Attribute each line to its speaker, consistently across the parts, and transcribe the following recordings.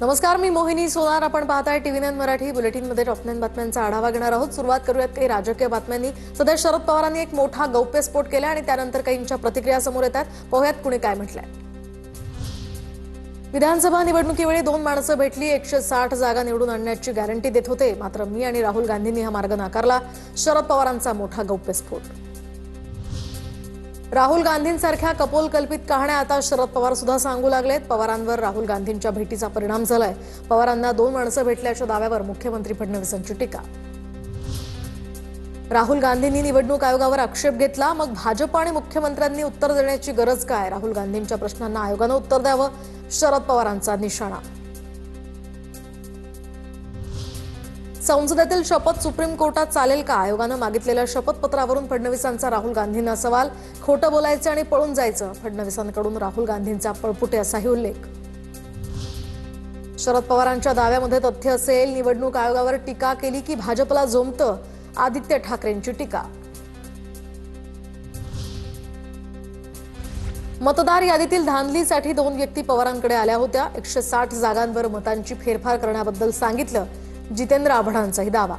Speaker 1: नमस्कार, मी मोहिनी सोनार. आपण पाहताय टीव्ही9 मराठी. बुलेटिनमध्ये टॉप 9 बातम्यांचा आढावा घेणार आहोत. सुरुवात करूयात काही राजकीय बातम्यांनी. सध्या शरद पवारांनी एक मोठा गौप्यस्फोट केला आणि त्यानंतर काहींच्या प्रतिक्रिया समोर येतात. पाहूयात कुणी काय म्हटलंय. विधानसभा निवडणुकीवेळी 2 माणसं भेटली, 160 जागा निवडून आणण्याची गॅरंटी देत होते. मात्र मी आणि राहुल गांधींनी हा मार्ग नाकारला. शरद पवारांचा मोठा गौप्यस्फोट. राहुल गांधींसारख्या कपोलकल्पित कहाण्या आता शरद पवार सुद्धा सांगू लागलेत. पवारांवर राहुल गांधींच्या भेटीचा परिणाम झालाय. पवारांना 2 माणसं भेटल्याच्या दाव्यावर मुख्यमंत्री फडणवीसांची टीका. राहुल गांधींनी निवडणूक आयोगावर आक्षेप घेतला. मग भाजप आणि मुख्यमंत्र्यांनी उत्तर देण्याची गरज काय? राहुल गांधींच्या प्रश्नांना आयोगानं उत्तर द्यावं, शरद पवारांचा निशाणा. संसदेतील शपथ सुप्रीम कोर्टात चालेल का? आयोगानं मागितलेल्या शपथपत्रावरून फडणवीसांचा राहुल गांधींना सवाल. खोटं बोलायचं आणि पळून जायचं, फडणवीसांकडून राहुल गांधींचा पळपुटे असाही उल्लेख. शरद पवारांच्या दाव्यामध्ये तथ्य असेल. निवडणूक आयोगावर टीका केली की भाजपला जोमतं, आदित्य ठाकरेंची टीका. मतदार यादीतील धांदलीसाठी 2 व्यक्ती पवारांकडे आल्या होत्या. 160 जागांवर मतांची फेरफार करण्याबद्दल सांगितलं, जितेंद्र आव्हाडांचाही दावा.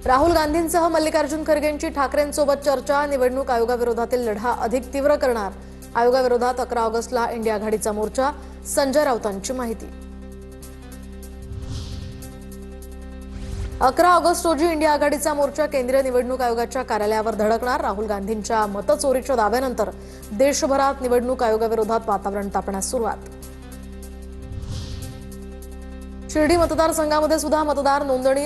Speaker 1: राहुल गांधींसह मल्लिकार्जुन खरगेंची ठाकरेंसोबत चर्चा. निवडणूक आयोगाविरोधातील लढा अधिक तीव्र करणार. आयोगाविरोधात 11 ऑगस्टला इंडिया आघाडीचा मोर्चा. संजय राऊतांची माहिती. 11 ऑगस्ट रोजी इंडिया आघाडीचा मोर्चा केंद्रीय निवडणूक आयोगाच्या कार्यालयावर धडकणार. राहुल गांधींच्या मतचोरीच्या दाव्यानंतर देशभरात निवडणूक आयोगाविरोधात वातावरण तापण्यास सुरुवात. शिर्डी मतदारसंघामध्ये सुद्धा मतदार नोंदणी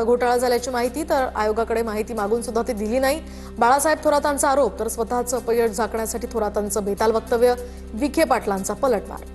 Speaker 1: घोटाळा झाल्याची माहिती. तर आयोगाकडे माहिती मागून सुद्धा ती दिली नाही. बाळासाहेब थोरातांचा आरोप. तर स्वतःचं अपयश झाकण्यासाठी थोरातांचं बेताल वक्तव्य. विखे पाटलांचा पलटवार.